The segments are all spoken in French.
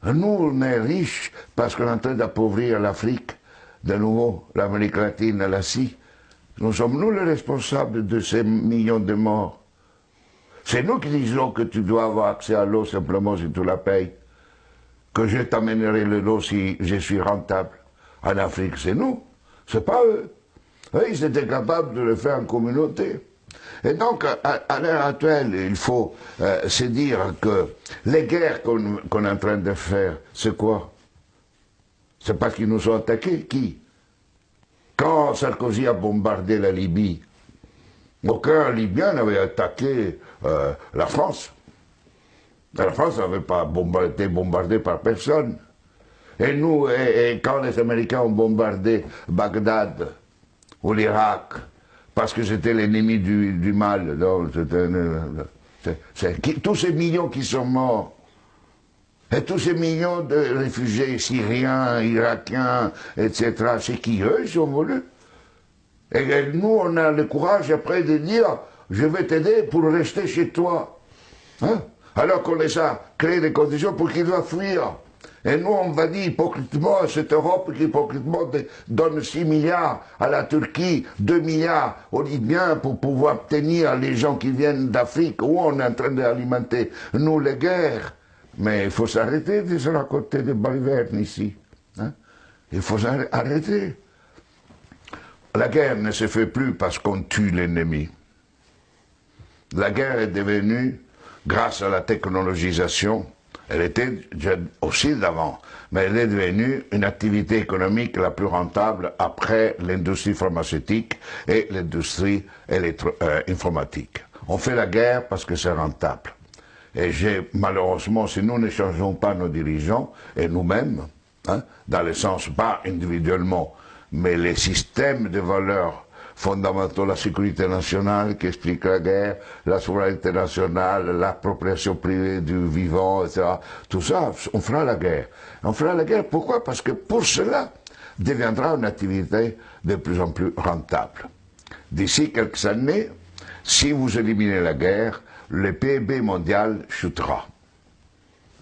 Nous, on est riches parce qu'on est en train d'appauvrir l'Afrique, de nouveau, l'Amérique latine, l'Asie. Nous sommes nous les responsables de ces millions de morts. C'est nous qui disons que tu dois avoir accès à l'eau simplement si tu la payes. Que je t'amènerai l'eau si je suis rentable. En Afrique, c'est nous, c'est pas eux. Eux, ils étaient capables de le faire en communauté. Et donc, à l'heure actuelle, il faut se dire que les guerres qu'on est en train de faire, c'est quoi? C'est parce qu'ils nous ont attaqués. Qui? Quand Sarkozy a bombardé la Libye, aucun Libyen n'avait attaqué la France. La France n'avait pas été bombardée par personne. Et nous, quand les Américains ont bombardé Bagdad ou l'Irak, parce que c'était l'ennemi du mal, tous ces millions qui sont morts, et tous ces millions de réfugiés syriens, irakiens, etc., c'est qui eux, ils ont voulu. Et nous, on a le courage après de dire, je vais t'aider pour rester chez toi. Hein? Alors qu'on les a créé des conditions pour qu'ils doivent fuir. Et nous, on va dire hypocritement à cette Europe qui hypocritement donne 6 milliards à la Turquie, 2 milliards aux Libyens pour pouvoir tenir les gens qui viennent d'Afrique, où on est en train d'alimenter, nous, les guerres. Mais il faut s'arrêter de se raconter des balivernes ici. Hein? Il faut arrêter. La guerre ne se fait plus parce qu'on tue l'ennemi. La guerre est devenue, grâce à la technologisation, elle était aussi d'avant, mais elle est devenue une activité économique la plus rentable après l'industrie pharmaceutique et l'industrie informatique. On fait la guerre parce que c'est rentable. Et malheureusement, si nous ne changeons pas nos dirigeants, et nous-mêmes, hein, dans le sens pas individuellement, mais les systèmes de valeurs fondamentaux, la sécurité nationale qui explique la guerre, la souveraineté nationale, l'appropriation privée du vivant, etc. Tout ça, on fera la guerre. On fera la guerre, pourquoi? Parce que pour cela, deviendra une activité de plus en plus rentable. D'ici quelques années, si vous éliminez la guerre, le PIB mondial chutera,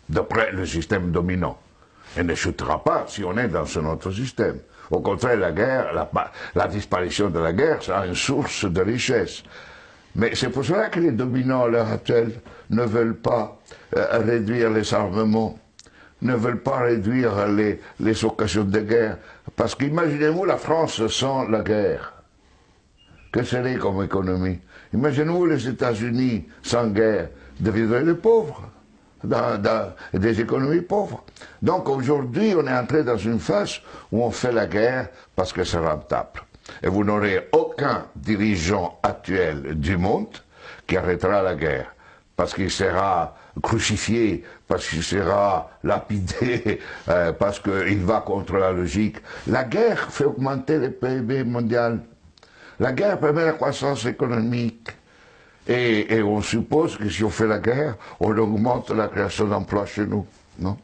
d'après le système dominant. Elle ne chutera pas si on est dans un autre système. Au contraire, la guerre, la disparition de la guerre sera une source de richesse. Mais c'est pour cela que les dominants à l'heure actuelle ne veulent pas réduire les armements, ne veulent pas réduire les occasions de guerre. Parce qu'imaginez-vous la France sans la guerre. Que serait comme économie? Imaginez-vous les États-Unis sans guerre, deviendraient des pauvres. Des économies pauvres. Donc aujourd'hui, on est entré dans une phase où on fait la guerre parce que c'est rentable. Et vous n'aurez aucun dirigeant actuel du monde qui arrêtera la guerre. Parce qu'il sera crucifié, parce qu'il sera lapidé, parce qu'il va contre la logique. La guerre fait augmenter le PIB mondial. La guerre permet la croissance économique. Et on suppose que si on fait la guerre, on augmente la création d'emplois chez nous, non?